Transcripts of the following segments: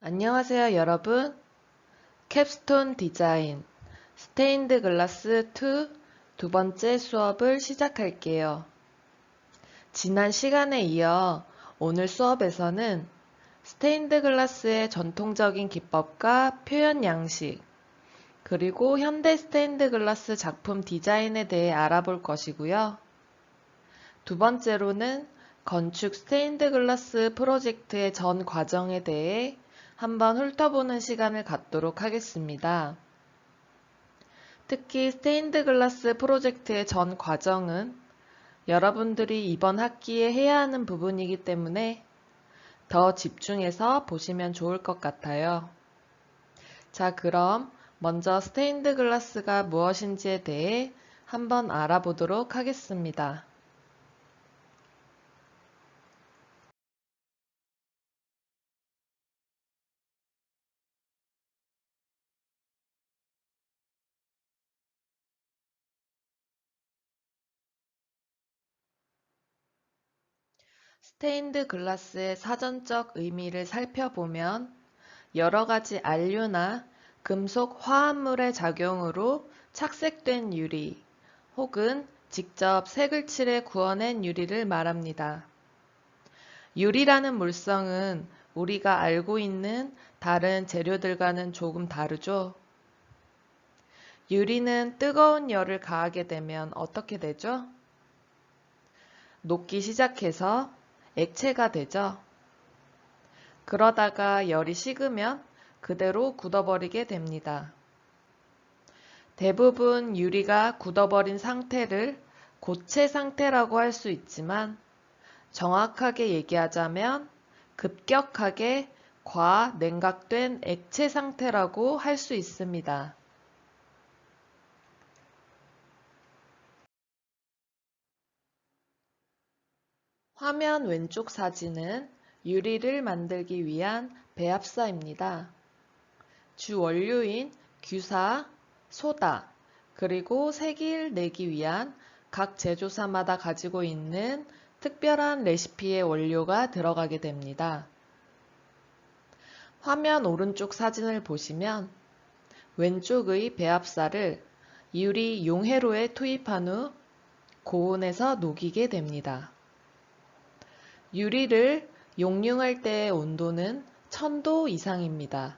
안녕하세요, 여러분. 캡스톤 디자인 스테인드 글라스 2 두 번째 수업을 시작할게요. 지난 시간에 이어 오늘 수업에서는 스테인드 글라스의 전통적인 기법과 표현 양식, 그리고 현대 스테인드 글라스 작품 디자인에 대해 알아볼 것이고요. 두 번째로는 건축 스테인드 글라스 프로젝트의 전 과정에 대해 한번 훑어보는 시간을 갖도록 하겠습니다. 특히 스테인드 글라스 프로젝트의 전 과정은 여러분들이 이번 학기에 해야 하는 부분이기 때문에 더 집중해서 보시면 좋을 것 같아요. 자, 그럼 먼저 스테인드 글라스가 무엇인지에 대해 한번 알아보도록 하겠습니다. 스테인드 글라스의 사전적 의미를 살펴보면 여러 가지 안류나 금속 화합물의 작용으로 착색된 유리 혹은 직접 색을 칠해 구워낸 유리를 말합니다. 유리라는 물성은 우리가 알고 있는 다른 재료들과는 조금 다르죠. 유리는 뜨거운 열을 가하게 되면 어떻게 되죠? 녹기 시작해서 액체가 되죠. 그러다가 열이 식으면 그대로 굳어버리게 됩니다. 대부분 유리가 굳어버린 상태를 고체 상태라고 할 수 있지만 정확하게 얘기하자면 급격하게 과냉각된 액체 상태라고 할 수 있습니다. 화면 왼쪽 사진은 유리를 만들기 위한 배합사입니다. 주 원료인 규사, 소다, 그리고 색을 내기 위한 각 제조사마다 가지고 있는 특별한 레시피의 원료가 들어가게 됩니다. 화면 오른쪽 사진을 보시면 왼쪽의 배합사를 유리 용해로에 투입한 후 고온에서 녹이게 됩니다. 유리를 용융할 때의 온도는 1000도 이상입니다.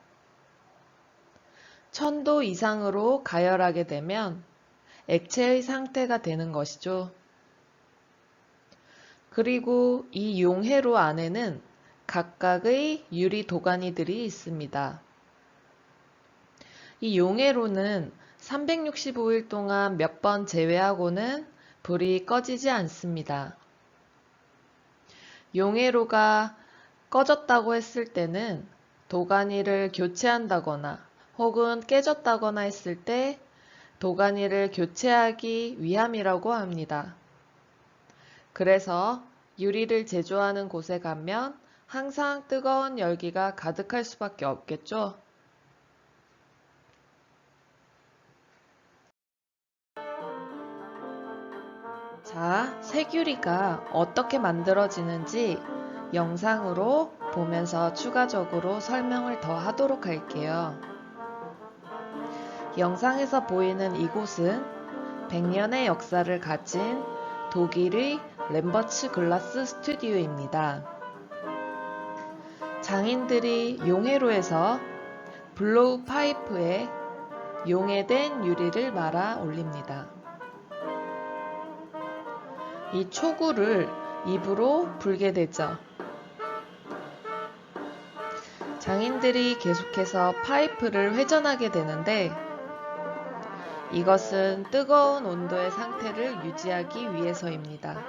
1000도 이상으로 가열하게 되면 액체의 상태가 되는 것이죠. 그리고 이 용해로 안에는 각각의 유리 도가니들이 있습니다. 이 용해로는 365일 동안 몇 번 제외하고는 불이 꺼지지 않습니다. 용해로가 꺼졌다고 했을 때는 도가니를 교체한다거나 혹은 깨졌다거나 했을 때 도가니를 교체하기 위함이라고 합니다. 그래서 유리를 제조하는 곳에 가면 항상 뜨거운 열기가 가득할 수밖에 없겠죠. 자, 색유리가 어떻게 만들어지는지 영상으로 보면서 추가적으로 설명을 더 하도록 할게요. 영상에서 보이는 이곳은 100년의 역사를 가진 독일의 램버츠 글라스 스튜디오입니다. 장인들이 용해로에서 블로우 파이프에 용해된 유리를 말아 올립니다. 이 초구를 입으로 불게 되죠. 장인들이 계속해서 파이프를 회전하게 되는데 이것은 뜨거운 온도의 상태를 유지하기 위해서입니다.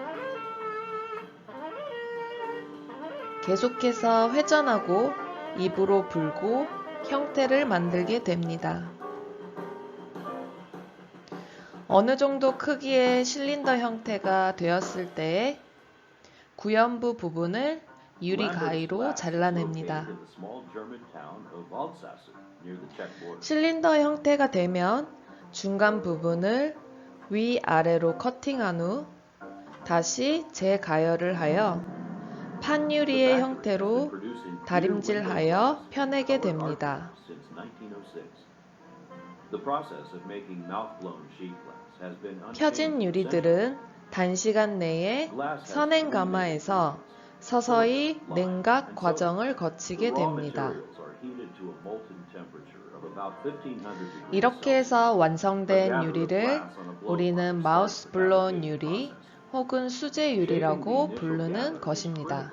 계속해서 회전하고 입으로 불고 형태를 만들게 됩니다. 어느 정도 크기의 실린더 형태가 되었을 때에 구연부 부분을 유리 가위로 잘라냅니다. 실린더 형태가 되면 중간 부분을 위아래로 커팅한 후 다시 재가열을 하여 판유리의 형태로 다림질하여 펴내게 됩니다. 펴진 유리들은 단시간 내에 선행 가마에서 서서히 냉각 과정을 거치게 됩니다. 이렇게 해서 완성된 유리를 우리는 마우스 블로운 유리 혹은 수제 유리라고 부르는 것입니다.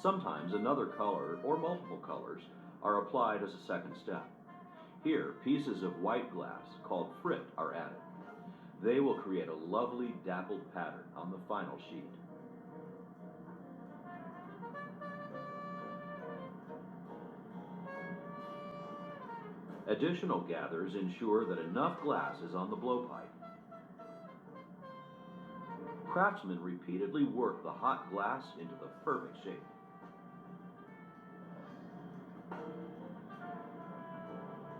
Sometimes another color or multiple colors are applied as a second step. Here, pieces of white glass called frit are added. They will create a lovely dappled pattern on the final sheet. Additional gathers ensure that enough glass is on the blowpipe. Craftsmen repeatedly work the hot glass into the perfect shape.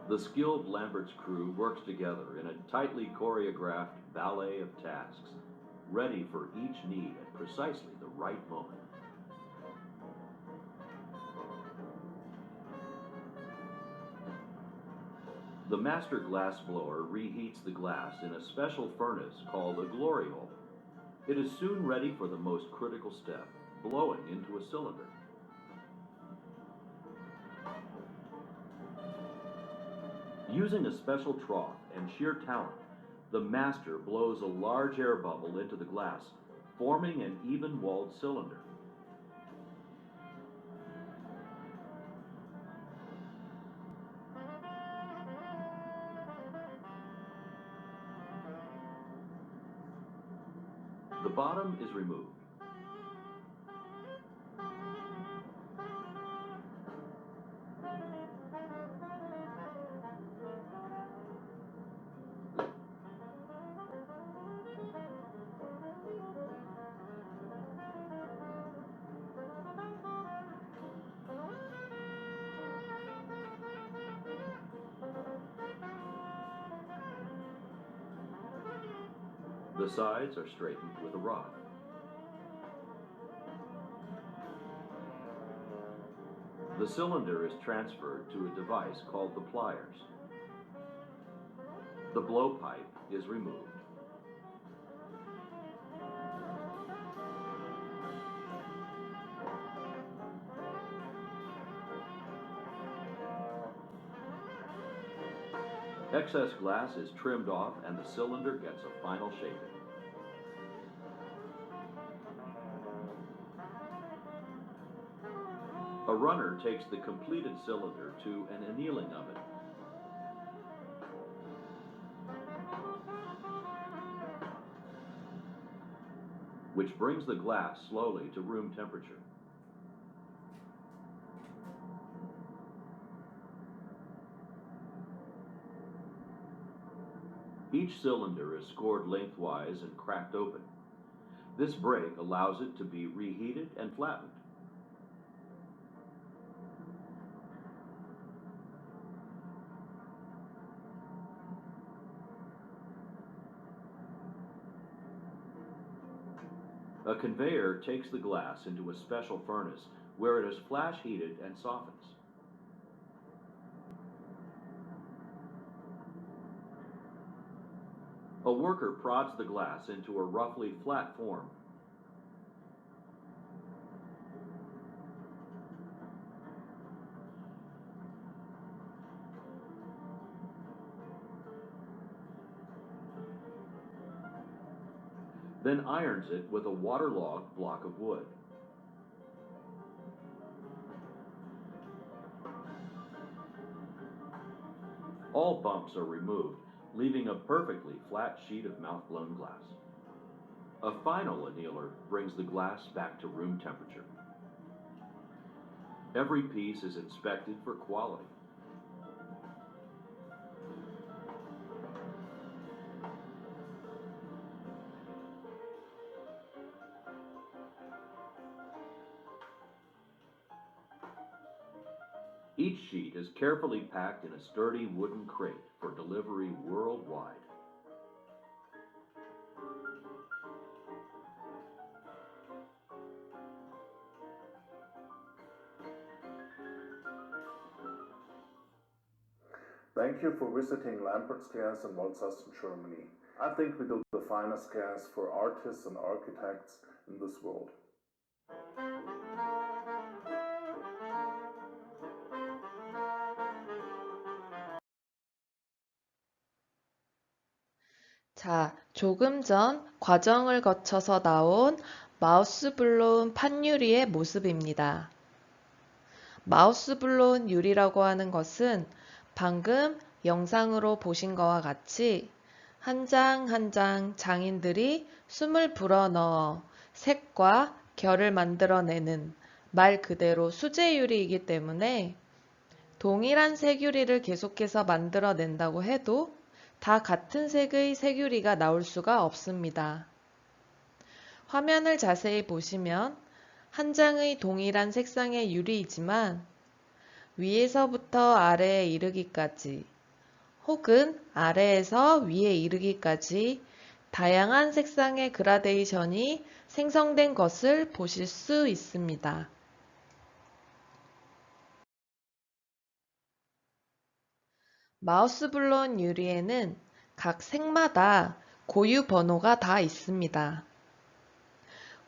The skilled Lambert's crew works together in a tightly choreographed ballet of tasks, ready for each need at precisely the right moment. The master glass blower reheats the glass in a special furnace called a glory hole. It is soon ready for the most critical step, blowing into a cylinder. Using a special trough and sheer talent, the master blows a large air bubble into the glass, forming an even-walled cylinder. The bottom is removed. The sides are straightened with a rod. The cylinder is transferred to a device called the pliers. The blowpipe is removed. Excess glass is trimmed off and the cylinder gets a final shaping. A runner takes the completed cylinder to an annealing oven. Which brings the glass slowly to room temperature. Each cylinder is scored lengthwise and cracked open. This break allows it to be reheated and flattened. A conveyor takes the glass into a special furnace where it is flash heated and softens. A worker prods the glass into a roughly flat form. Then irons it with a waterlogged block of wood. All bumps are removed, leaving a perfectly flat sheet of mouth-blown glass. A final annealer brings the glass back to room temperature. Every piece is inspected for quality. Each sheet is carefully packed in a sturdy wooden crate for delivery worldwide. Thank you for visiting Lambert's Gas in Walsassten, Germany. I think we build the finest gas for artists and architects in this world. 자, 조금 전 과정을 거쳐서 나온 마우스 블로운 판유리의 모습입니다. 마우스 블로운 유리라고 하는 것은 방금 영상으로 보신 것과 같이 한 장 한 장 장인들이 숨을 불어넣어 색과 결을 만들어내는 말 그대로 수제유리이기 때문에 동일한 색유리를 계속해서 만들어낸다고 해도 다 같은 색의 색유리가 나올 수가 없습니다. 화면을 자세히 보시면 한 장의 동일한 색상의 유리이지만 위에서부터 아래에 이르기까지 혹은 아래에서 위에 이르기까지 다양한 색상의 그라데이션이 생성된 것을 보실 수 있습니다. 마우스 블로운 유리에는 각 색마다 고유 번호가 다 있습니다.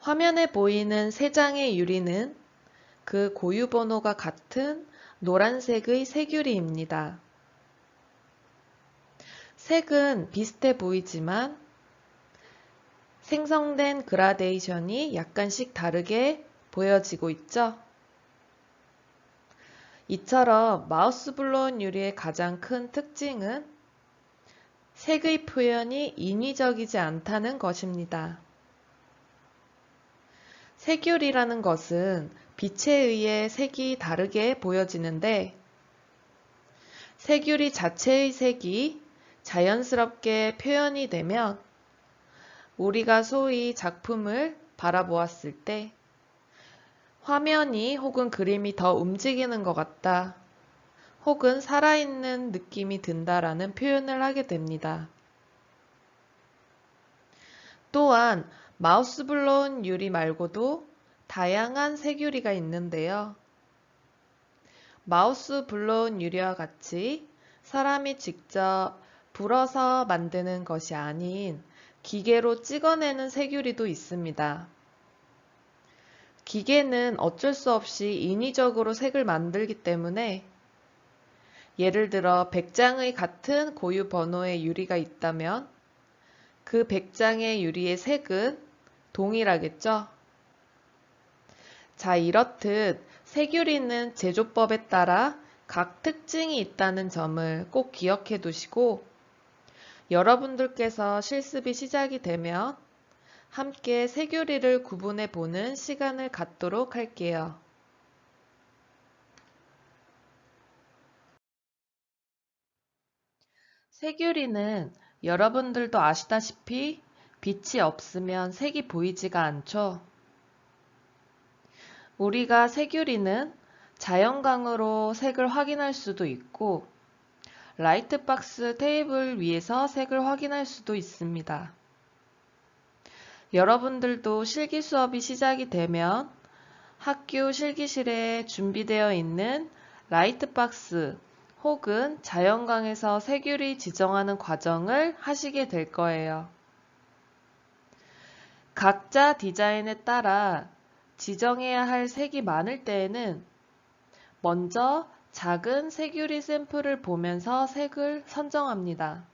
화면에 보이는 세 장의 유리는 그 고유 번호가 같은 노란색의 색유리입니다. 색은 비슷해 보이지만 생성된 그라데이션이 약간씩 다르게 보여지고 있죠? 이처럼 마우스 블로운 유리의 가장 큰 특징은 색의 표현이 인위적이지 않다는 것입니다. 색유리라는 것은 빛에 의해 색이 다르게 보여지는데 색유리 자체의 색이 자연스럽게 표현이 되면 우리가 소위 작품을 바라보았을 때 화면이 혹은 그림이 더 움직이는 것 같다, 혹은 살아있는 느낌이 든다라는 표현을 하게 됩니다. 또한 마우스 블로운 유리 말고도 다양한 색유리가 있는데요. 마우스 블로운 유리와 같이 사람이 직접 불어서 만드는 것이 아닌 기계로 찍어내는 색유리도 있습니다. 기계는 어쩔 수 없이 인위적으로 색을 만들기 때문에 예를 들어 100장의 같은 고유 번호의 유리가 있다면 그 100장의 유리의 색은 동일하겠죠? 자, 이렇듯 색유리는 제조법에 따라 각 특징이 있다는 점을 꼭 기억해 두시고 여러분들께서 실습이 시작이 되면 함께 색유리를 구분해 보는 시간을 갖도록 할게요. 색유리는 여러분들도 아시다시피 빛이 없으면 색이 보이지가 않죠. 우리가 색유리는 자연광으로 색을 확인할 수도 있고 라이트박스 테이블 위에서 색을 확인할 수도 있습니다. 여러분들도 실기 수업이 시작이 되면 학교 실기실에 준비되어 있는 라이트박스 혹은 자연광에서 색유리 지정하는 과정을 하시게 될 거예요. 각자 디자인에 따라 지정해야 할 색이 많을 때에는 먼저 작은 색유리 샘플을 보면서 색을 선정합니다.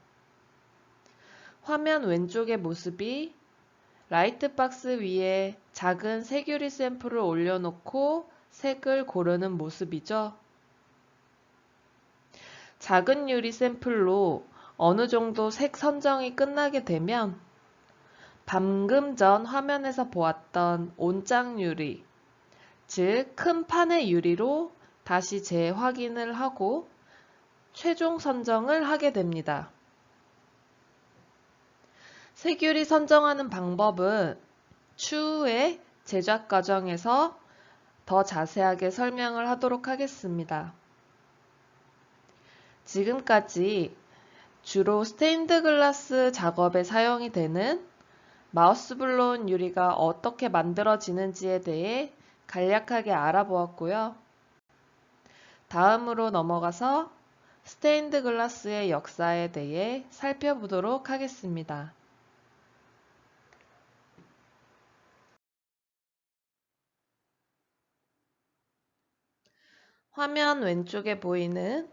화면 왼쪽의 모습이 라이트박스 위에 작은 색유리 샘플을 올려놓고 색을 고르는 모습이죠. 작은 유리 샘플로 어느 정도 색 선정이 끝나게 되면 방금 전 화면에서 보았던 온장 유리, 즉 큰 판의 유리로 다시 재확인을 하고 최종 선정을 하게 됩니다. 색유리 선정하는 방법은 추후에 제작 과정에서 더 자세하게 설명을 하도록 하겠습니다. 지금까지 주로 스테인드 글라스 작업에 사용이 되는 마우스 블로운 유리가 어떻게 만들어지는지에 대해 간략하게 알아보았고요. 다음으로 넘어가서 스테인드 글라스의 역사에 대해 살펴보도록 하겠습니다. 화면 왼쪽에 보이는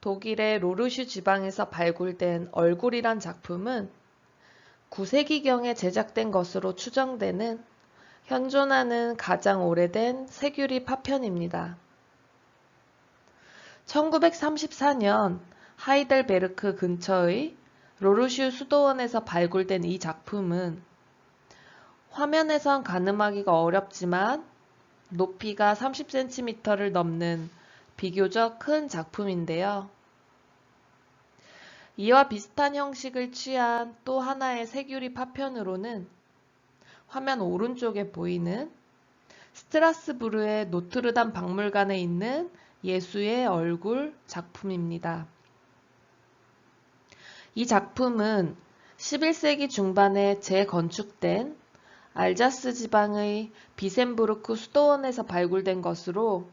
독일의 로르슈 지방에서 발굴된 얼굴이란 작품은 9세기경에 제작된 것으로 추정되는 현존하는 가장 오래된 세규리 파편입니다. 1934년 하이델베르크 근처의 로르슈 수도원에서 발굴된 이 작품은 화면에선 가늠하기가 어렵지만 높이가 30cm를 넘는 비교적 큰 작품인데요. 이와 비슷한 형식을 취한 또 하나의 세규리 파편으로는 화면 오른쪽에 보이는 스트라스부르의 노트르담 박물관에 있는 예수의 얼굴 작품입니다. 이 작품은 11세기 중반에 재건축된 알자스 지방의 비센부르크 수도원에서 발굴된 것으로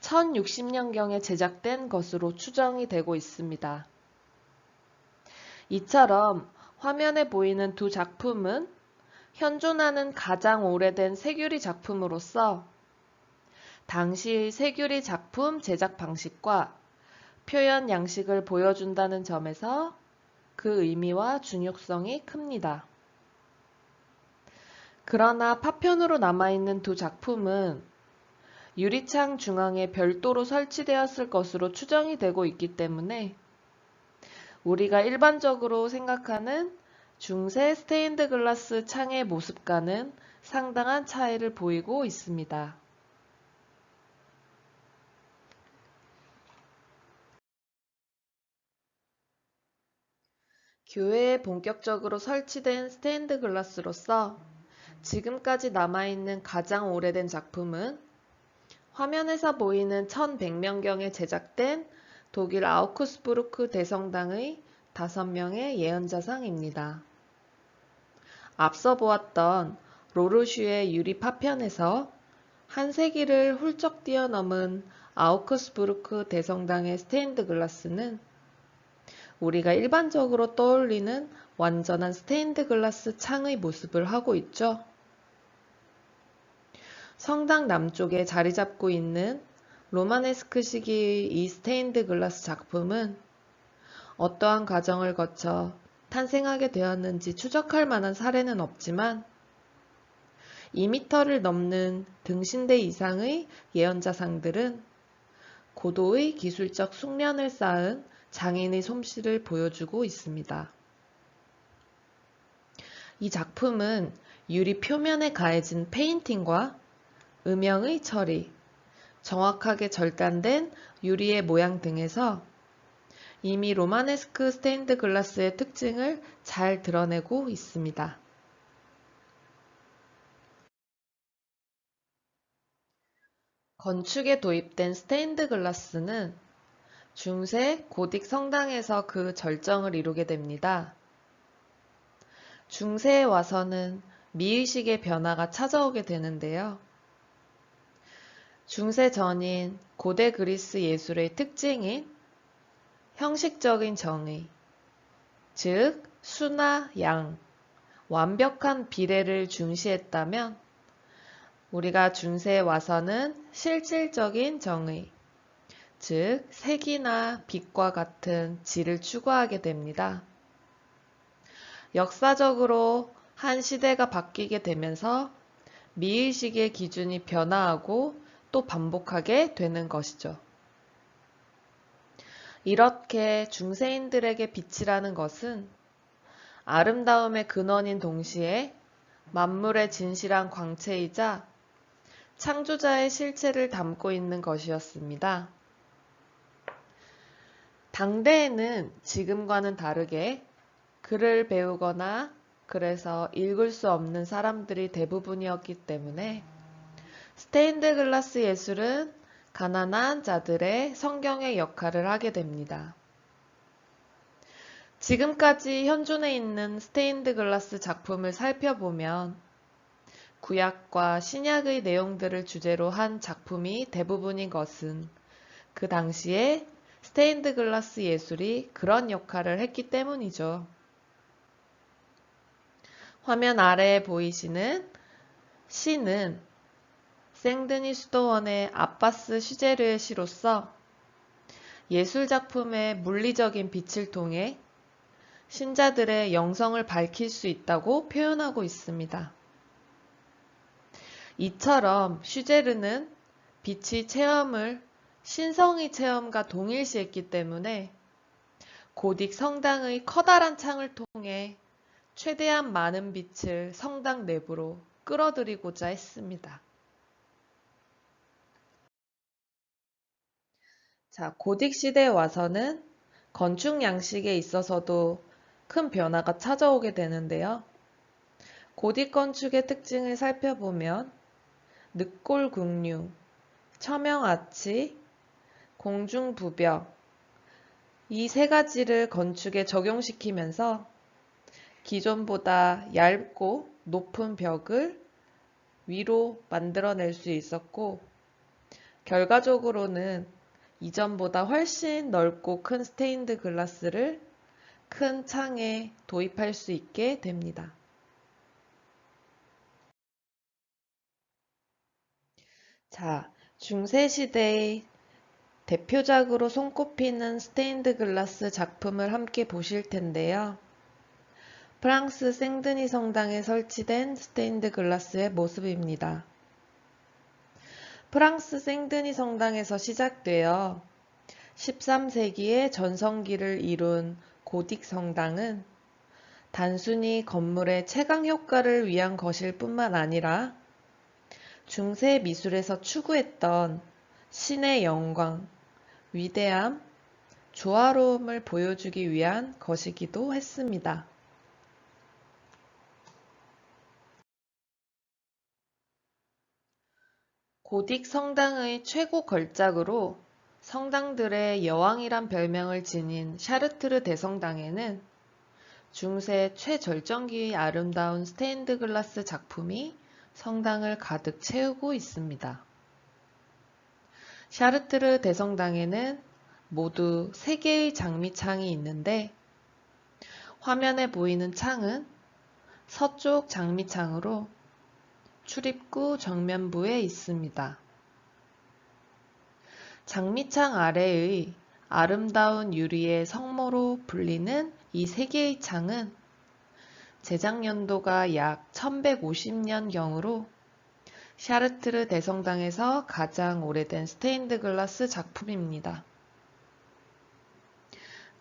1060년경에 제작된 것으로 추정이 되고 있습니다. 이처럼 화면에 보이는 두 작품은 현존하는 가장 오래된 세규리 작품으로서 당시의 세규리 작품 제작 방식과 표현 양식을 보여준다는 점에서 그 의미와 중요성이 큽니다. 그러나 파편으로 남아있는 두 작품은 유리창 중앙에 별도로 설치되었을 것으로 추정이 되고 있기 때문에 우리가 일반적으로 생각하는 중세 스테인드 글라스 창의 모습과는 상당한 차이를 보이고 있습니다. 교회에 본격적으로 설치된 스테인드 글라스로서 지금까지 남아있는 가장 오래된 작품은 화면에서 보이는 1100년경에 제작된 독일 아우크스부르크 대성당의 5명의 예언자상입니다. 앞서 보았던 로르슈의 유리 파편에서 한 세기를 훌쩍 뛰어넘은 아우크스부르크 대성당의 스테인드 글라스는 우리가 일반적으로 떠올리는 완전한 스테인드 글라스 창의 모습을 하고 있죠. 성당 남쪽에 자리 잡고 있는 로마네스크 시기의 이 스테인드 글라스 작품은 어떠한 과정을 거쳐 탄생하게 되었는지 추적할 만한 사례는 없지만 2m를 넘는 등신대 이상의 예언자상들은 고도의 기술적 숙련을 쌓은 장인의 솜씨를 보여주고 있습니다. 이 작품은 유리 표면에 가해진 페인팅과 음영의 처리, 정확하게 절단된 유리의 모양 등에서 이미 로마네스크 스테인드 글라스의 특징을 잘 드러내고 있습니다. 건축에 도입된 스테인드 글라스는 중세 고딕 성당에서 그 절정을 이루게 됩니다. 중세에 와서는 미의식의 변화가 찾아오게 되는데요. 중세 전인 고대 그리스 예술의 특징인 형식적인 정의, 즉 수나 양, 완벽한 비례를 중시했다면 우리가 중세에 와서는 실질적인 정의, 즉 색이나 빛과 같은 질을 추구하게 됩니다. 역사적으로 한 시대가 바뀌게 되면서 미의식의 기준이 변화하고 또 반복하게 되는 것이죠. 이렇게 중세인들에게 빛이라는 것은 아름다움의 근원인 동시에 만물의 진실한 광채이자 창조자의 실체를 담고 있는 것이었습니다. 당대에는 지금과는 다르게 글을 배우거나 그래서 읽을 수 없는 사람들이 대부분이었기 때문에 스테인드 글라스 예술은 가난한 자들의 성경의 역할을 하게 됩니다. 지금까지 현존해 있는 스테인드 글라스 작품을 살펴보면 구약과 신약의 내용들을 주제로 한 작품이 대부분인 것은 그 당시에 스테인드 글라스 예술이 그런 역할을 했기 때문이죠. 화면 아래에 보이시는 시는 생드니 수도원의 아빠스 슈제르의 시로서 예술작품의 물리적인 빛을 통해 신자들의 영성을 밝힐 수 있다고 표현하고 있습니다. 이처럼 슈제르는 빛의 체험을 신성의 체험과 동일시했기 때문에 고딕 성당의 커다란 창을 통해 최대한 많은 빛을 성당 내부로 끌어들이고자 했습니다. 자, 고딕 시대에 와서는 건축 양식에 있어서도 큰 변화가 찾아오게 되는데요. 고딕 건축의 특징을 살펴보면 늑골 궁류, 처명 아치, 공중 부벽 이 세 가지를 건축에 적용시키면서 기존보다 얇고 높은 벽을 위로 만들어낼 수 있었고 결과적으로는 이전보다 훨씬 넓고 큰 스테인드 글라스를 큰 창에 도입할 수 있게 됩니다. 자, 중세시대의 대표작으로 손꼽히는 스테인드 글라스 작품을 함께 보실 텐데요. 프랑스 생드니 성당에 설치된 스테인드 글라스의 모습입니다. 프랑스 생드니 성당에서 시작되어 13세기의 전성기를 이룬 고딕 성당은 단순히 건물의 채광 효과를 위한 것일 뿐만 아니라 중세 미술에서 추구했던 신의 영광, 위대함, 조화로움을 보여주기 위한 것이기도 했습니다. 고딕 성당의 최고 걸작으로 성당들의 여왕이란 별명을 지닌 샤르트르 대성당에는 중세 최절정기의 아름다운 스테인드 글라스 작품이 성당을 가득 채우고 있습니다. 샤르트르 대성당에는 모두 3개의 장미창이 있는데 화면에 보이는 창은 서쪽 장미창으로 출입구 정면부에 있습니다. 장미창 아래의 아름다운 유리의 성모로 불리는 이 3개의 창은 제작 연도가 약 1150년경으로 샤르트르 대성당에서 가장 오래된 스테인드 글라스 작품입니다.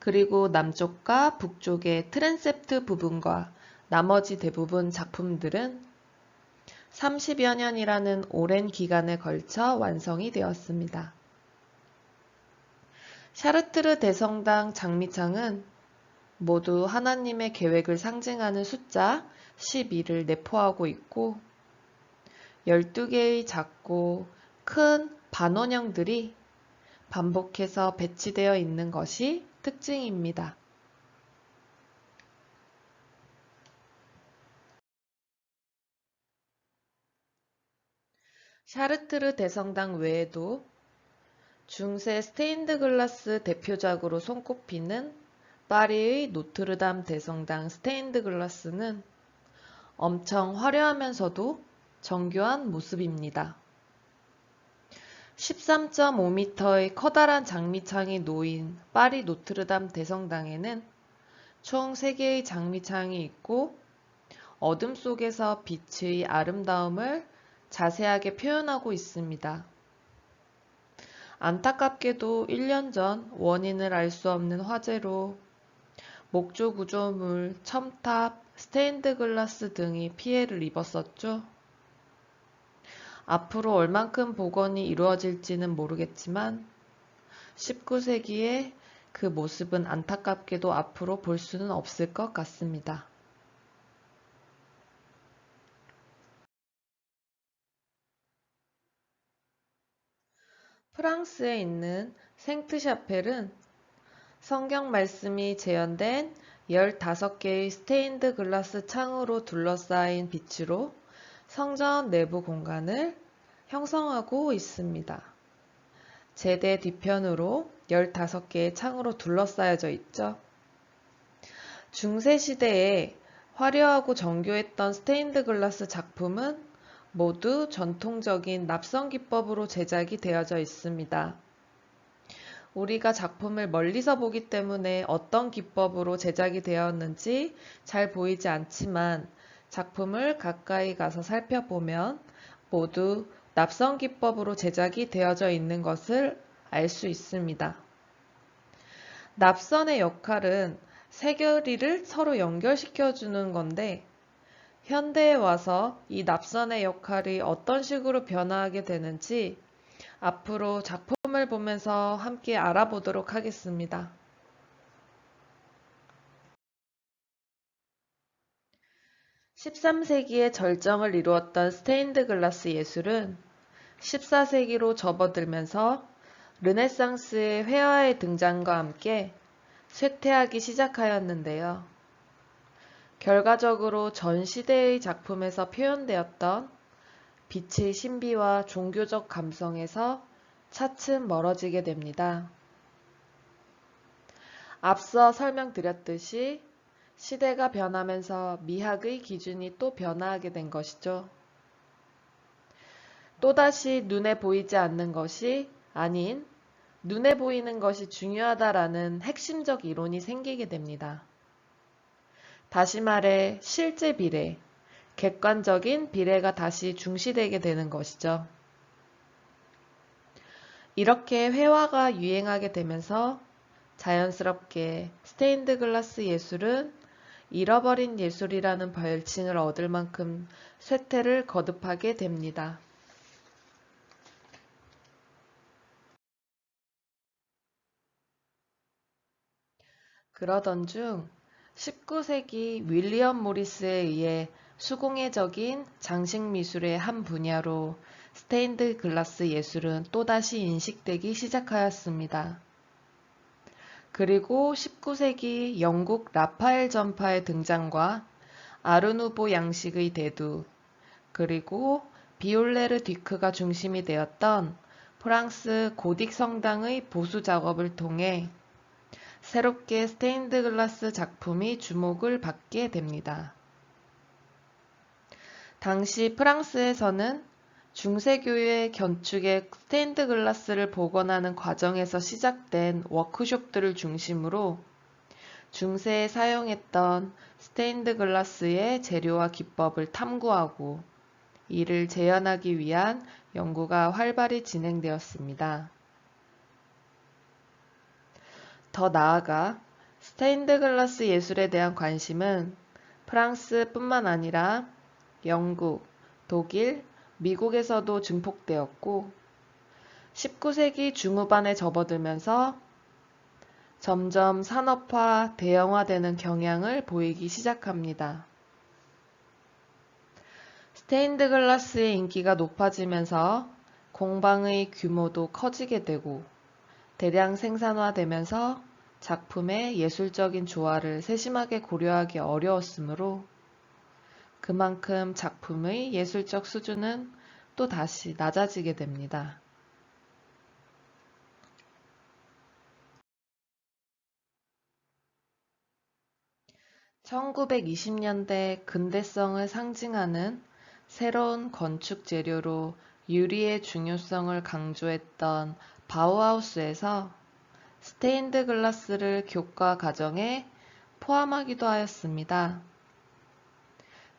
그리고 남쪽과 북쪽의 트랜셉트 부분과 나머지 대부분 작품들은 30여 년이라는 오랜 기간에 걸쳐 완성이 되었습니다. 샤르트르 대성당 장미창은 모두 하나님의 계획을 상징하는 숫자 12를 내포하고 있고 12개의 작고 큰 반원형들이 반복해서 배치되어 있는 것이 특징입니다. 샤르트르 대성당 외에도 중세 스테인드 글라스 대표작으로 손꼽히는 파리의 노트르담 대성당 스테인드 글라스는 엄청 화려하면서도 정교한 모습입니다. 13.5m의 커다란 장미창이 놓인 파리 노트르담 대성당에는 총 3개의 장미창이 있고 어둠 속에서 빛의 아름다움을 자세하게 표현하고 있습니다. 안타깝게도 1년 전 원인을 알 수 없는 화재로 목조 구조물, 첨탑, 스테인드 글라스 등이 피해를 입었었죠. 앞으로 얼만큼 복원이 이루어질지는 모르겠지만 19세기의 그 모습은 안타깝게도 앞으로 볼 수는 없을 것 같습니다. 프랑스에 있는 생트샤펠은 성경 말씀이 재현된 15개의 스테인드 글라스 창으로 둘러싸인 빛으로 성전 내부 공간을 형성하고 있습니다. 제대 뒤편으로 15개의 창으로 둘러싸여져 있죠. 중세 시대에 화려하고 정교했던 스테인드 글라스 작품은 모두 전통적인 납성 기법으로 제작이 되어져 있습니다. 우리가 작품을 멀리서 보기 때문에 어떤 기법으로 제작이 되었는지 잘 보이지 않지만 작품을 가까이 가서 살펴보면 모두 납성 기법으로 제작이 되어져 있는 것을 알 수 있습니다. 납선의 역할은 세결이를 서로 연결시켜 주는 건데 현대에 와서 이 납선의 역할이 어떤 식으로 변화하게 되는지 앞으로 작품을 보면서 함께 알아보도록 하겠습니다. 13세기에 절정을 이루었던 스테인드 글라스 예술은 14세기로 접어들면서 르네상스의 회화의 등장과 함께 쇠퇴하기 시작하였는데요. 결과적으로 전 시대의 작품에서 표현되었던 빛의 신비와 종교적 감성에서 차츰 멀어지게 됩니다. 앞서 설명드렸듯이 시대가 변하면서 미학의 기준이 또 변화하게 된 것이죠. 또다시 눈에 보이지 않는 것이 아닌 눈에 보이는 것이 중요하다라는 핵심적 이론이 생기게 됩니다. 다시 말해 실제 비례, 객관적인 비례가 다시 중시되게 되는 것이죠. 이렇게 회화가 유행하게 되면서 자연스럽게 스테인드 글라스 예술은 잃어버린 예술이라는 별칭을 얻을 만큼 쇠퇴를 거듭하게 됩니다. 그러던 중 19세기 윌리엄 모리스에 의해 수공예적인 장식 미술의 한 분야로 스테인드 글라스 예술은 또다시 인식되기 시작하였습니다. 그리고 19세기 영국 라파엘 전파의 등장과 아르누보 양식의 대두, 그리고 비올레르 듀크가 중심이 되었던 프랑스 고딕 성당의 보수 작업을 통해 새롭게 스테인드 글라스 작품이 주목을 받게 됩니다. 당시 프랑스에서는 중세교회 건축의 스테인드 글라스를 복원하는 과정에서 시작된 워크숍들을 중심으로 중세에 사용했던 스테인드 글라스의 재료와 기법을 탐구하고 이를 재현하기 위한 연구가 활발히 진행되었습니다. 더 나아가 스테인드 글라스 예술에 대한 관심은 프랑스뿐만 아니라 영국, 독일, 미국에서도 증폭되었고 19세기 중후반에 접어들면서 점점 산업화, 대형화되는 경향을 보이기 시작합니다. 스테인드 글라스의 인기가 높아지면서 공방의 규모도 커지게 되고 대량 생산화되면서 작품의 예술적인 조화를 세심하게 고려하기 어려웠으므로 그만큼 작품의 예술적 수준은 또 다시 낮아지게 됩니다. (1920년대) 근대성을 상징하는 새로운 건축 재료로 유리의 중요성을 강조했던 바우하우스에서 스테인드 글라스를 교과 과정에 포함하기도 하였습니다.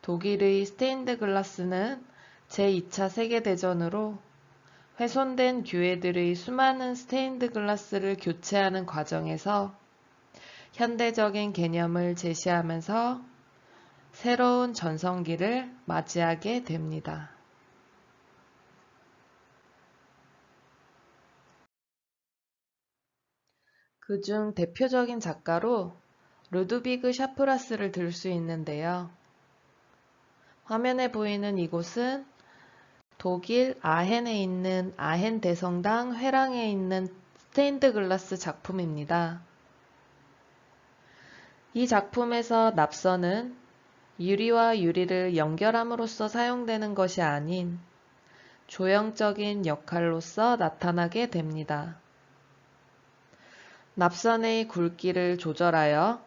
독일의 스테인드 글라스는 제2차 세계대전으로 훼손된 교회들의 수많은 스테인드 글라스를 교체하는 과정에서 현대적인 개념을 제시하면서 새로운 전성기를 맞이하게 됩니다. 그중 대표적인 작가로 루드비그 샤프라스를 들 수 있는데요. 화면에 보이는 이곳은 독일 아헨에 있는 아헨 대성당 회랑에 있는 스테인드 글라스 작품입니다. 이 작품에서 납선은 유리와 유리를 연결함으로써 사용되는 것이 아닌 조형적인 역할로서 나타나게 됩니다. 납선의 굵기를 조절하여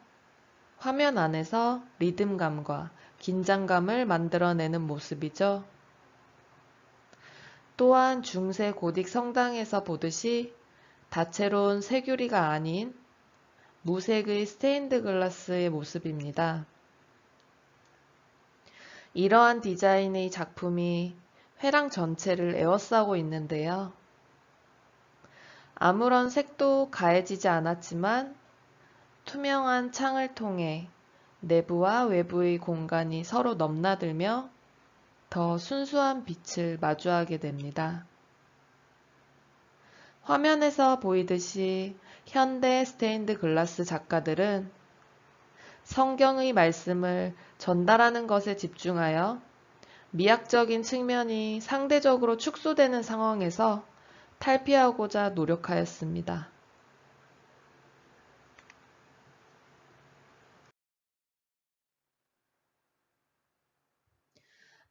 화면 안에서 리듬감과 긴장감을 만들어내는 모습이죠. 또한 중세 고딕 성당에서 보듯이 다채로운 세규리가 아닌 무색의 스테인드 글라스의 모습입니다. 이러한 디자인의 작품이 회랑 전체를 에워싸고 있는데요. 아무런 색도 가해지지 않았지만 투명한 창을 통해 내부와 외부의 공간이 서로 넘나들며 더 순수한 빛을 마주하게 됩니다. 화면에서 보이듯이 현대 스테인드 글라스 작가들은 성경의 말씀을 전달하는 것에 집중하여 미학적인 측면이 상대적으로 축소되는 상황에서 탈피하고자 노력하였습니다.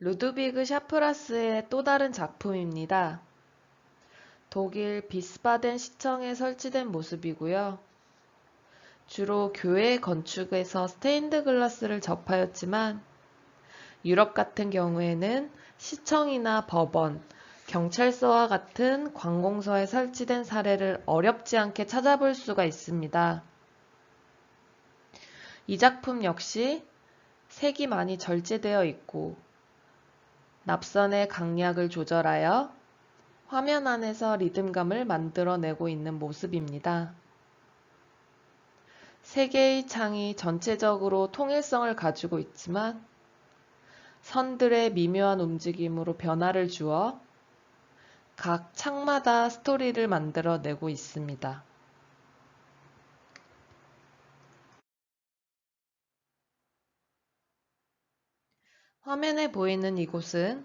루드비그 샤프라스의 또 다른 작품입니다. 독일 비스바덴 시청에 설치된 모습이고요. 주로 교회 건축에서 스테인드 글라스를 접하였지만 유럽 같은 경우에는 시청이나 법원, 경찰서와 같은 관공서에 설치된 사례를 어렵지 않게 찾아볼 수가 있습니다. 이 작품 역시 색이 많이 절제되어 있고 납선의 강약을 조절하여 화면 안에서 리듬감을 만들어내고 있는 모습입니다. 세 개의 창이 전체적으로 통일성을 가지고 있지만 선들의 미묘한 움직임으로 변화를 주어 각 창마다 스토리를 만들어내고 있습니다. 화면에 보이는 이곳은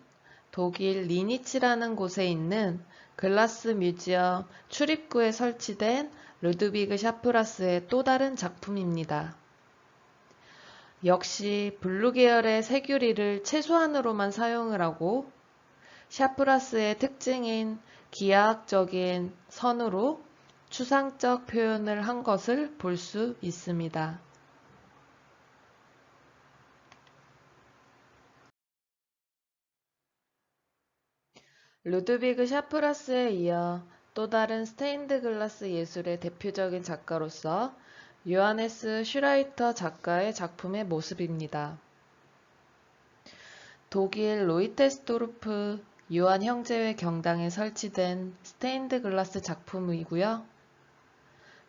독일 리니치라는 곳에 있는 글라스 뮤지엄 출입구에 설치된 루드비그 샤프라스의 또 다른 작품입니다. 역시 블루 계열의 세규리를 최소한으로만 사용을 하고 샤프라스의 특징인 기하학적인 선으로 추상적 표현을 한 것을 볼 수 있습니다. 루드비그 샤프라스에 이어 또 다른 스테인드 글라스 예술의 대표적인 작가로서 요하네스 슈라이터 작가의 작품의 모습입니다. 독일 로이테스도르프 요한 형제회 경당에 설치된 스테인드 글라스 작품이고요.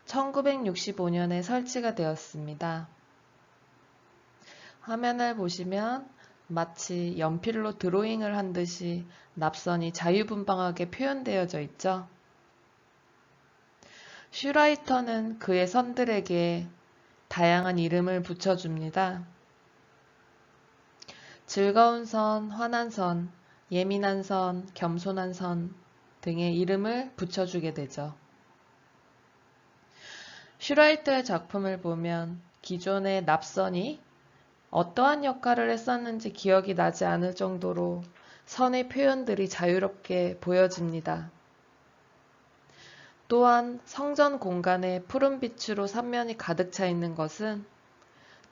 1965년에 설치가 되었습니다. 화면을 보시면 마치 연필로 드로잉을 한 듯이 납선이 자유분방하게 표현되어져 있죠. 슈라이터는 그의 선들에게 다양한 이름을 붙여줍니다. 즐거운 선, 화난 선, 예민한 선, 겸손한 선 등의 이름을 붙여주게 되죠. 슈라이터의 작품을 보면 기존의 납선이 어떠한 역할을 했었는지 기억이 나지 않을 정도로 선의 표현들이 자유롭게 보여집니다. 또한 성전 공간에 푸른빛으로 삼면이 가득 차 있는 것은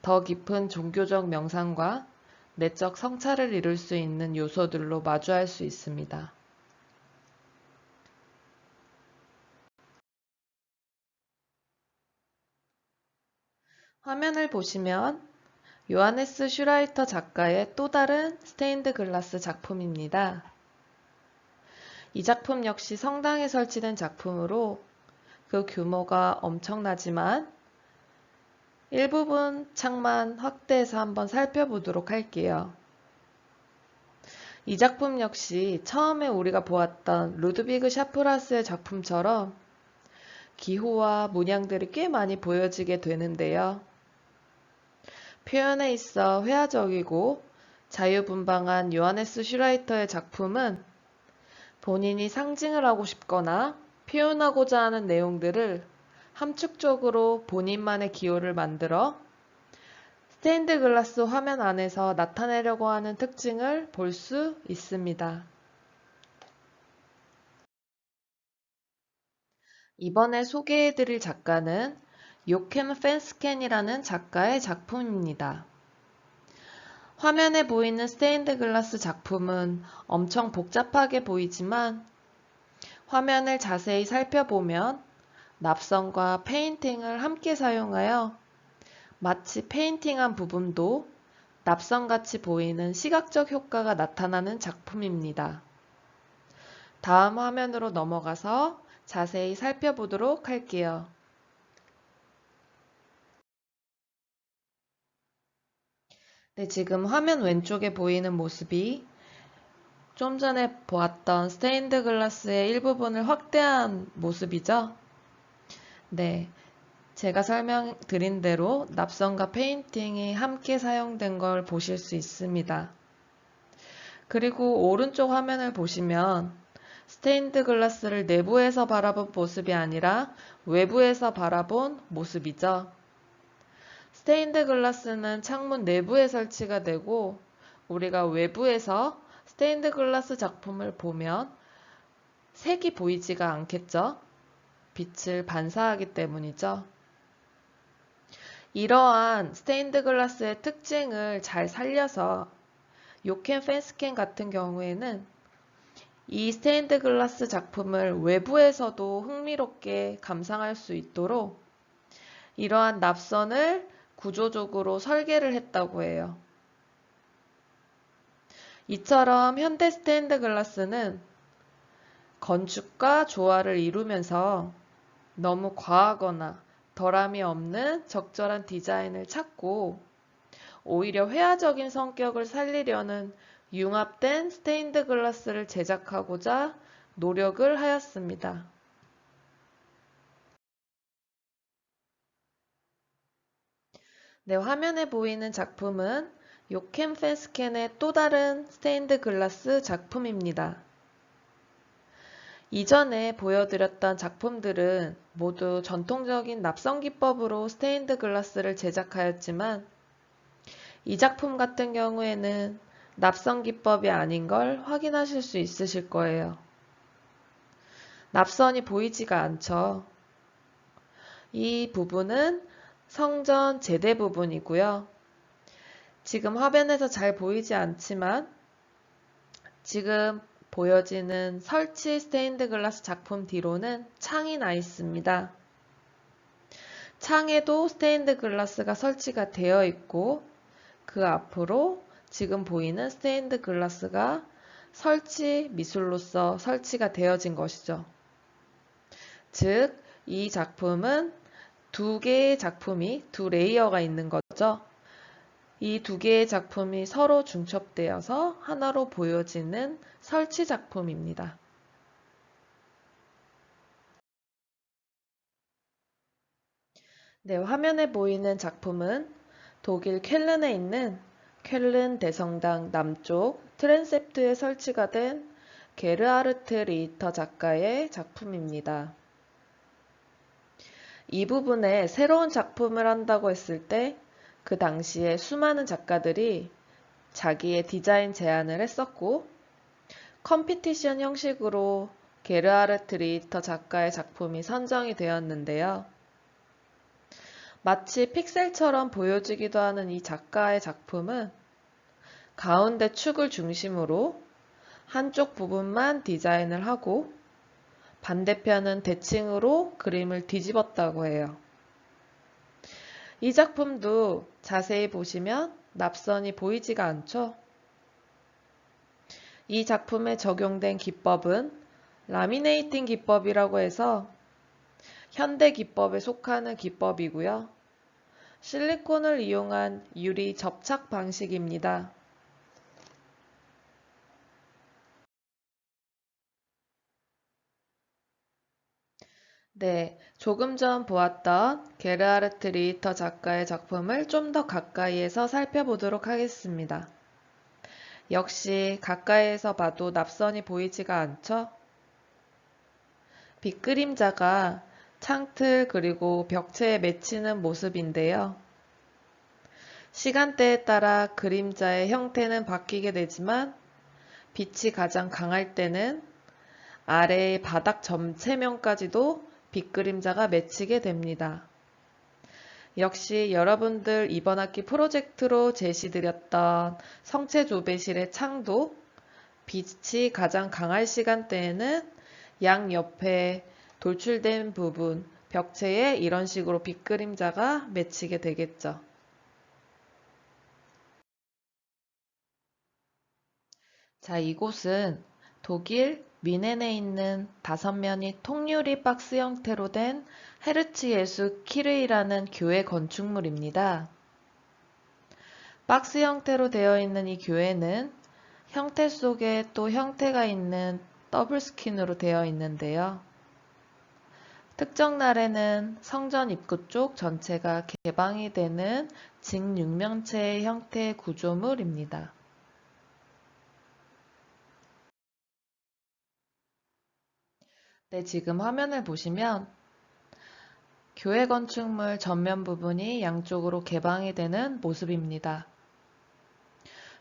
더 깊은 종교적 명상과 내적 성찰을 이룰 수 있는 요소들로 마주할 수 있습니다. 화면을 보시면 요하네스 슈라이터 작가의 또 다른 스테인드 글라스 작품입니다. 이 작품 역시 성당에 설치된 작품으로 그 규모가 엄청나지만 일부분 창만 확대해서 한번 살펴보도록 할게요. 이 작품 역시 처음에 우리가 보았던 루드비그 샤프라스의 작품처럼 기호와 문양들이 꽤 많이 보여지게 되는데요. 표현에 있어 회화적이고 자유분방한 요하네스 슈라이터의 작품은 본인이 상징을 하고 싶거나 표현하고자 하는 내용들을 함축적으로 본인만의 기호를 만들어 스테인드 글라스 화면 안에서 나타내려고 하는 특징을 볼 수 있습니다. 이번에 소개해드릴 작가는 요켐 펜스켄이라는 작가의 작품입니다. 화면에 보이는 스테인드 글라스 작품은 엄청 복잡하게 보이지만 화면을 자세히 살펴보면 납선과 페인팅을 함께 사용하여 마치 페인팅한 부분도 납선같이 보이는 시각적 효과가 나타나는 작품입니다. 다음 화면으로 넘어가서 자세히 살펴보도록 할게요. 네, 지금 화면 왼쪽에 보이는 모습이 좀 전에 보았던 스테인드 글라스의 일부분을 확대한 모습이죠. 네, 제가 설명드린 대로 납선과 페인팅이 함께 사용된 걸 보실 수 있습니다. 그리고 오른쪽 화면을 보시면 스테인드 글라스를 내부에서 바라본 모습이 아니라 외부에서 바라본 모습이죠. 스테인드 글라스는 창문 내부에 설치가 되고 우리가 외부에서 스테인드 글라스 작품을 보면 색이 보이지가 않겠죠? 빛을 반사하기 때문이죠. 이러한 스테인드 글라스의 특징을 잘 살려서 요켐 펜스켄 같은 경우에는 이 스테인드 글라스 작품을 외부에서도 흥미롭게 감상할 수 있도록 이러한 납선을 구조적으로 설계를 했다고 해요. 이처럼 현대 스테인드 글라스는 건축과 조화를 이루면서 너무 과하거나 덜함이 없는 적절한 디자인을 찾고 오히려 회화적인 성격을 살리려는 융합된 스테인드 글라스를 제작하고자 노력을 하였습니다. 네, 화면에 보이는 작품은 요켐 펜스켄의 또 다른 스테인드 글라스 작품입니다. 이전에 보여드렸던 작품들은 모두 전통적인 납선 기법으로 스테인드 글라스를 제작하였지만 이 작품 같은 경우에는 납선 기법이 아닌 걸 확인하실 수 있으실 거예요. 납선이 보이지가 않죠. 이 부분은 성전 제대 부분이고요. 지금 화면에서 잘 보이지 않지만 지금 보여지는 설치 스테인드 글라스 작품 뒤로는 창이 나 있습니다. 창에도 스테인드 글라스가 설치가 되어 있고 그 앞으로 지금 보이는 스테인드 글라스가 설치 미술로서 설치가 되어진 것이죠. 즉, 이 작품은 두 개의 작품이 두 레이어가 있는 거죠. 이 두 개의 작품이 서로 중첩되어서 하나로 보여지는 설치 작품입니다. 네, 화면에 보이는 작품은 독일 쾰른에 있는 쾰른 대성당 남쪽 트랜셉트에 설치가 된 게르하르트 리히터 작가의 작품입니다. 이 부분에 새로운 작품을 한다고 했을 때 그 당시에 수많은 작가들이 자기의 디자인 제안을 했었고 컴피티션 형식으로 게르하르트 리히터 작가의 작품이 선정이 되었는데요. 마치 픽셀처럼 보여지기도 하는 이 작가의 작품은 가운데 축을 중심으로 한쪽 부분만 디자인을 하고 반대편은 대칭으로 그림을 뒤집었다고 해요. 이 작품도 자세히 보시면 납선이 보이지가 않죠? 이 작품에 적용된 기법은 라미네이팅 기법이라고 해서 현대 기법에 속하는 기법이고요. 실리콘을 이용한 유리 접착 방식입니다. 네, 조금 전 보았던 게르하르트 리히터 작가의 작품을 좀 더 가까이에서 살펴보도록 하겠습니다. 역시 가까이에서 봐도 납선이 보이지가 않죠? 빗그림자가 창틀 그리고 벽체에 맺히는 모습인데요. 시간대에 따라 그림자의 형태는 바뀌게 되지만 빛이 가장 강할 때는 아래의 바닥 전체면까지도 빗그림자가 맺히게 됩니다. 역시 여러분들 이번 학기 프로젝트로 제시드렸던 성체 조배실의 창도 빛이 가장 강할 시간대에는 양 옆에 돌출된 부분, 벽체에 이런 식으로 빗그림자가 맺히게 되겠죠. 자, 이곳은 독일 미넨에 있는 5면이 통유리 박스 형태로 된 헤르츠 예수 키르이라는 교회 건축물입니다. 박스 형태로 되어 있는 이 교회는 형태 속에 또 형태가 있는 더블 스킨으로 되어 있는데요. 특정 날에는 성전 입구 쪽 전체가 개방이 되는 직육면체의 형태의 구조물입니다. 네, 지금 화면을 보시면 교회 건축물 전면 부분이 양쪽으로 개방이 되는 모습입니다.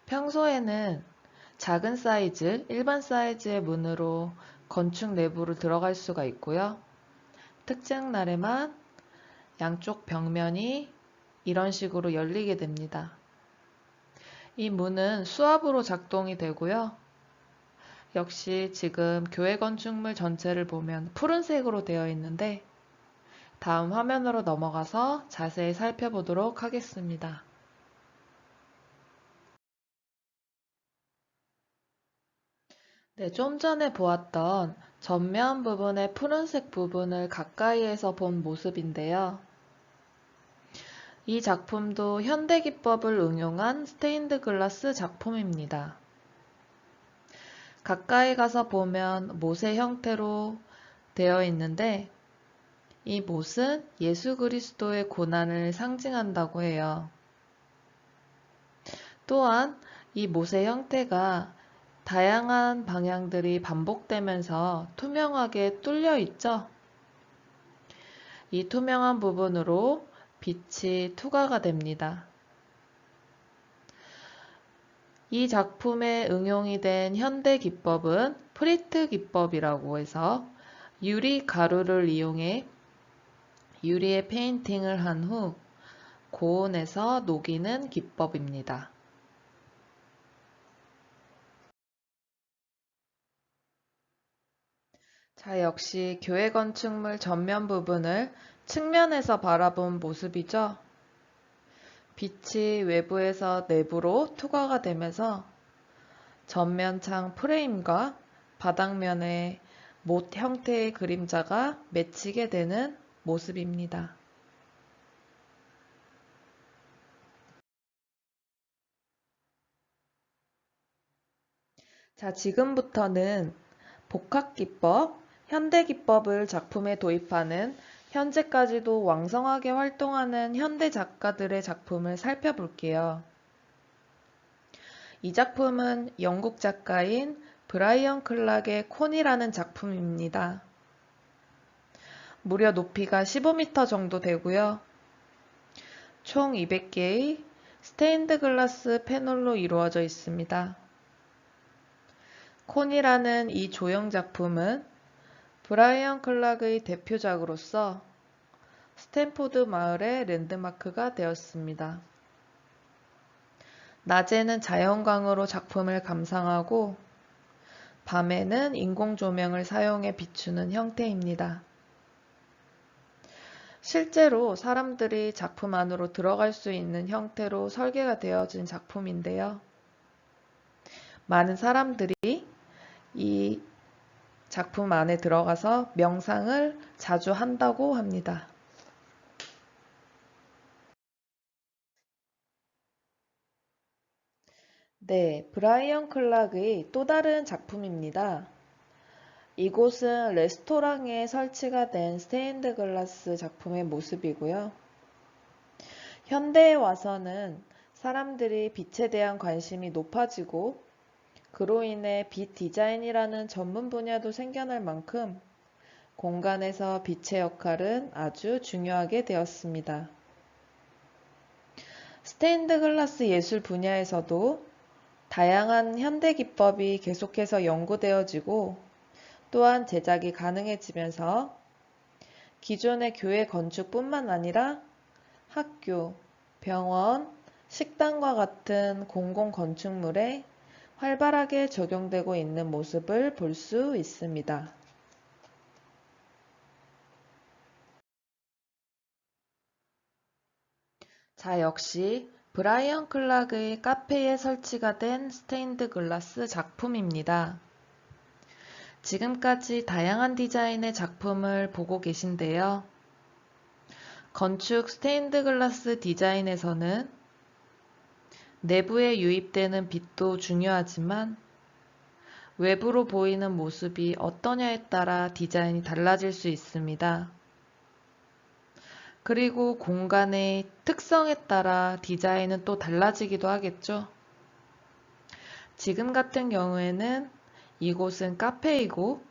평소에는 작은 사이즈, 일반 사이즈의 문으로 건축 내부로 들어갈 수가 있고요. 특정 날에만 양쪽 벽면이 이런 식으로 열리게 됩니다. 이 문은 수압으로 작동이 되고요. 역시 지금 교회 건축물 전체를 보면 푸른색으로 되어 있는데 다음 화면으로 넘어가서 자세히 살펴보도록 하겠습니다. 네, 좀 전에 보았던 전면 부분의 푸른색 부분을 가까이에서 본 모습인데요. 이 작품도 현대 기법을 응용한 스테인드 글라스 작품입니다. 가까이 가서 보면 못의 형태로 되어 있는데 이 못은 예수 그리스도의 고난을 상징한다고 해요. 또한 이 못의 형태가 다양한 방향들이 반복되면서 투명하게 뚫려 있죠. 이 투명한 부분으로 빛이 투과가 됩니다. 이 작품에 응용이 된 현대 기법은 프리트 기법이라고 해서 유리 가루를 이용해 유리에 페인팅을 한 후 고온에서 녹이는 기법입니다. 자, 역시 교회 건축물 전면 부분을 측면에서 바라본 모습이죠. 빛이 외부에서 내부로 투과가 되면서 전면창 프레임과 바닥면에 못 형태의 그림자가 맺히게 되는 모습입니다. 자, 지금부터는 복합기법, 현대기법을 작품에 도입하는 현재까지도 왕성하게 활동하는 현대 작가들의 작품을 살펴볼게요. 이 작품은 영국 작가인 브라이언 클락의 콘이라는 작품입니다. 무려 높이가 15m 정도 되고요. 총 200개의 스테인드 글라스 패널로 이루어져 있습니다. 콘이라는 이 조형 작품은 브라이언 클락의 대표작으로서 스탠포드 마을의 랜드마크가 되었습니다. 낮에는 자연광으로 작품을 감상하고 밤에는 인공 조명을 사용해 비추는 형태입니다. 실제로 사람들이 작품 안으로 들어갈 수 있는 형태로 설계가 되어진 작품인데요. 많은 사람들이 이 작품 안에 들어가서 명상을 자주 한다고 합니다. 네, 브라이언 클락의 또 다른 작품입니다. 이곳은 레스토랑에 설치가 된 스테인드 글라스 작품의 모습이고요. 현대에 와서는 사람들이 빛에 대한 관심이 높아지고 그로 인해 빛 디자인이라는 전문 분야도 생겨날 만큼 공간에서 빛의 역할은 아주 중요하게 되었습니다. 스테인드 글라스 예술 분야에서도 다양한 현대 기법이 계속해서 연구되어지고 또한 제작이 가능해지면서 기존의 교회 건축뿐만 아니라 학교, 병원, 식당과 같은 공공 건축물에 활발하게 적용되고 있는 모습을 볼 수 있습니다. 자, 역시 브라이언 클락의 카페에 설치가 된 스테인드 글라스 작품입니다. 지금까지 다양한 디자인의 작품을 보고 계신데요. 건축 스테인드 글라스 디자인에서는 내부에 유입되는 빛도 중요하지만 외부로 보이는 모습이 어떠냐에 따라 디자인이 달라질 수 있습니다. 그리고 공간의 특성에 따라 디자인은 또 달라지기도 하겠죠. 지금 같은 경우에는 이곳은 카페이고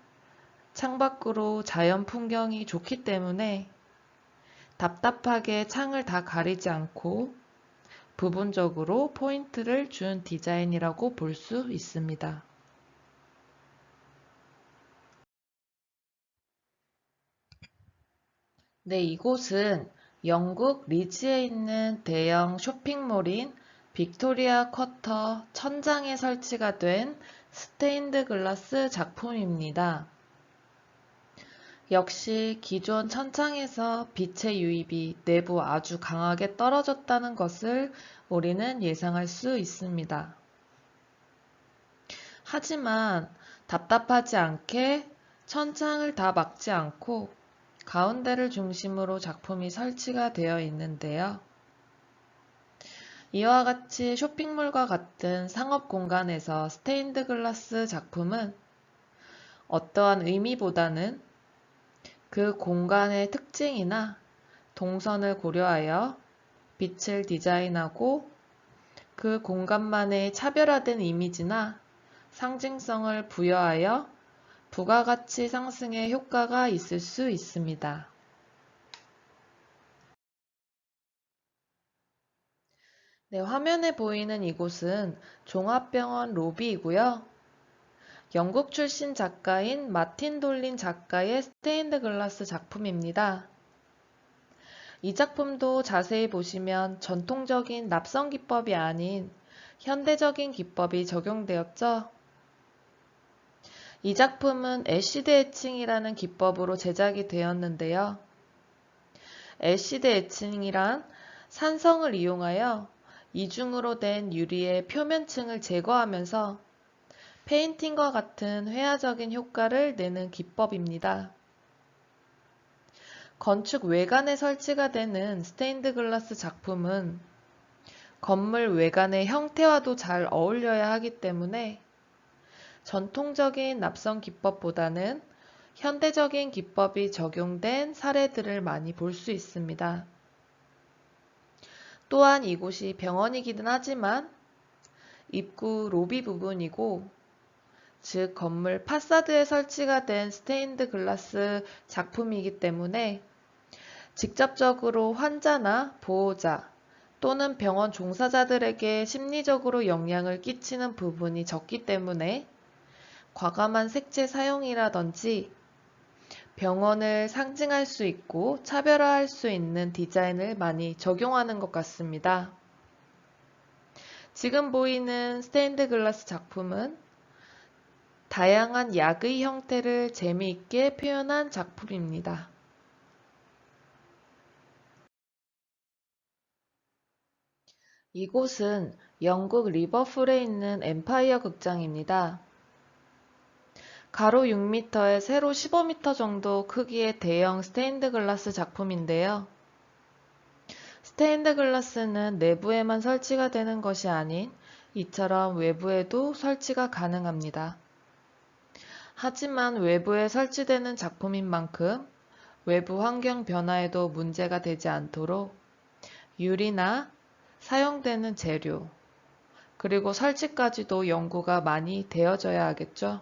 창밖으로 자연 풍경이 좋기 때문에 답답하게 창을 다 가리지 않고 부분적으로 포인트를 준 디자인이라고 볼 수 있습니다. 네, 이곳은 영국 리즈에 있는 대형 쇼핑몰인 빅토리아 쿼터 천장에 설치가 된 스테인드 글라스 작품입니다. 역시 기존 천창에서 빛의 유입이 내부 아주 강하게 떨어졌다는 것을 우리는 예상할 수 있습니다. 하지만 답답하지 않게 천창을 다 막지 않고 가운데를 중심으로 작품이 설치가 되어 있는데요. 이와 같이 쇼핑몰과 같은 상업 공간에서 스테인드 글라스 작품은 어떠한 의미보다는 그 공간의 특징이나 동선을 고려하여 빛을 디자인하고 그 공간만의 차별화된 이미지나 상징성을 부여하여 부가가치 상승의 효과가 있을 수 있습니다. 네, 화면에 보이는 이곳은 종합병원 로비이고요. 영국 출신 작가인 마틴 돌린 작가의 스테인드 글라스 작품입니다. 이 작품도 자세히 보시면 전통적인 납성 기법이 아닌 현대적인 기법이 적용되었죠. 이 작품은 애시드 에칭이라는 기법으로 제작이 되었는데요. 애시드 에칭이란 산성을 이용하여 이중으로 된 유리의 표면층을 제거하면서 페인팅과 같은 회화적인 효과를 내는 기법입니다. 건축 외관에 설치가 되는 스테인드 글라스 작품은 건물 외관의 형태와도 잘 어울려야 하기 때문에 전통적인 납성 기법보다는 현대적인 기법이 적용된 사례들을 많이 볼 수 있습니다. 또한 이곳이 병원이기는 하지만 입구 로비 부분이고, 즉 건물 파사드에 설치가 된 스테인드 글라스 작품이기 때문에 직접적으로 환자나 보호자 또는 병원 종사자들에게 심리적으로 영향을 끼치는 부분이 적기 때문에 과감한 색채 사용이라든지 병원을 상징할 수 있고 차별화할 수 있는 디자인을 많이 적용하는 것 같습니다. 지금 보이는 스테인드 글라스 작품은 다양한 약의 형태를 재미있게 표현한 작품입니다. 이곳은 영국 리버풀에 있는 엠파이어 극장입니다. 가로 6m에 세로 15m 정도 크기의 대형 스테인드 글라스 작품인데요. 스테인드 글라스는 내부에만 설치가 되는 것이 아닌 이처럼 외부에도 설치가 가능합니다. 하지만 외부에 설치되는 작품인 만큼 외부 환경 변화에도 문제가 되지 않도록 유리나 사용되는 재료, 그리고 설치까지도 연구가 많이 되어져야 하겠죠.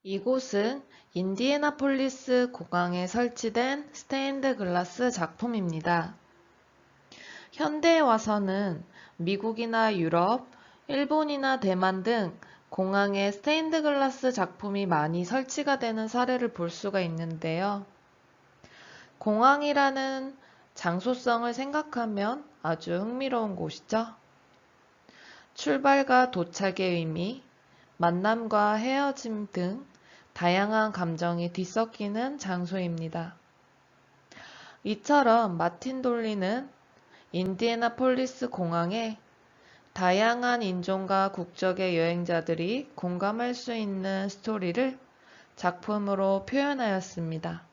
이곳은 인디애나폴리스 공항에 설치된 스테인드 글라스 작품입니다. 현대에 와서는 미국이나 유럽, 일본이나 대만 등 공항에 스테인드 글라스 작품이 많이 설치가 되는 사례를 볼 수가 있는데요. 공항이라는 장소성을 생각하면 아주 흥미로운 곳이죠. 출발과 도착의 의미, 만남과 헤어짐 등 다양한 감정이 뒤섞이는 장소입니다. 이처럼 마틴 돌리는 인디애나폴리스 공항에 다양한 인종과 국적의 여행자들이 공감할 수 있는 스토리를 작품으로 표현하였습니다.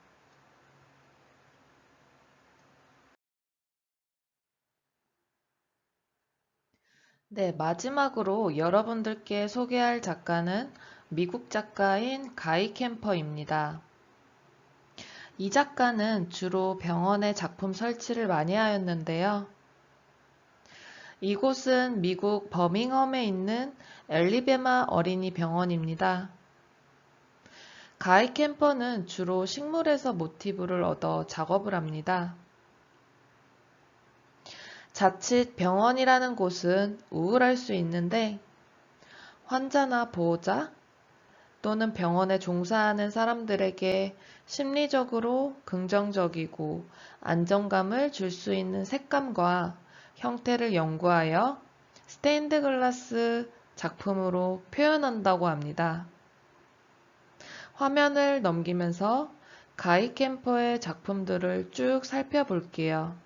네, 마지막으로 여러분들께 소개할 작가는 미국 작가인 가이 캠퍼입니다. 이 작가는 주로 병원에 작품 설치를 많이 하였는데요. 이곳은 미국 버밍엄에 있는 엘리베마 어린이 병원입니다. 가이 캠퍼는 주로 식물에서 모티브를 얻어 작업을 합니다. 자칫 병원이라는 곳은 우울할 수 있는데 환자나 보호자 또는 병원에 종사하는 사람들에게 심리적으로 긍정적이고 안정감을 줄 수 있는 색감과 형태를 연구하여 스테인드 글라스 작품으로 표현한다고 합니다. 화면을 넘기면서 가이 캠퍼의 작품들을 쭉 살펴볼게요.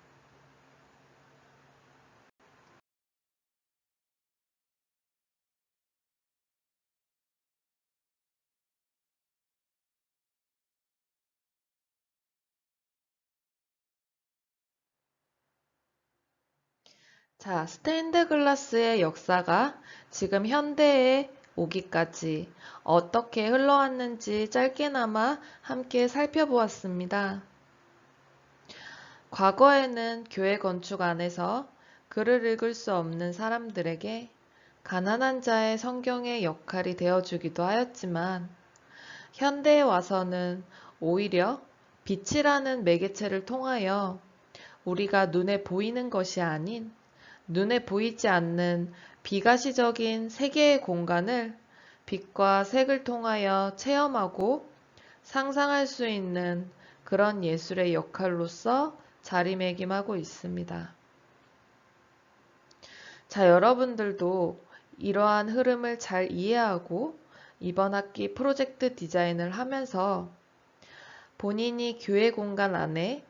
자, 스테인드 글라스의 역사가 지금 현대에 오기까지 어떻게 흘러왔는지 짧게나마 함께 살펴보았습니다. 과거에는 교회 건축 안에서 글을 읽을 수 없는 사람들에게 가난한 자의 성경의 역할이 되어주기도 하였지만 현대에 와서는 오히려 빛이라는 매개체를 통하여 우리가 눈에 보이는 것이 아닌 눈에 보이지 않는 비가시적인 세계의 공간을 빛과 색을 통하여 체험하고 상상할 수 있는 그런 예술의 역할로서 자리매김하고 있습니다. 자, 여러분들도 이러한 흐름을 잘 이해하고 이번 학기 프로젝트 디자인을 하면서 본인이 교회 공간 안에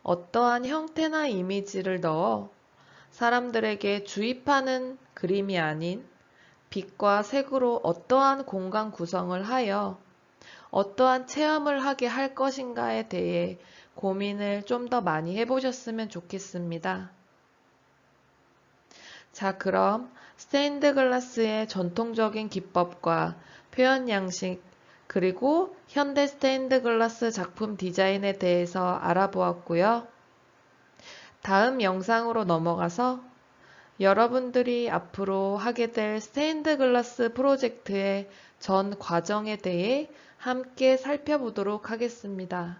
어떠한 형태나 이미지를 넣어 사람들에게 주입하는 그림이 아닌 빛과 색으로 어떠한 공간 구성을 하여 어떠한 체험을 하게 할 것인가에 대해 고민을 좀 더 많이 해보셨으면 좋겠습니다. 자, 그럼 스테인드 글라스의 전통적인 기법과 표현 양식 그리고 현대 스테인드 글라스 작품 디자인에 대해서 알아보았고요. 다음 영상으로 넘어가서 여러분들이 앞으로 하게 될 스테인드 글라스 프로젝트의 전 과정에 대해 함께 살펴보도록 하겠습니다.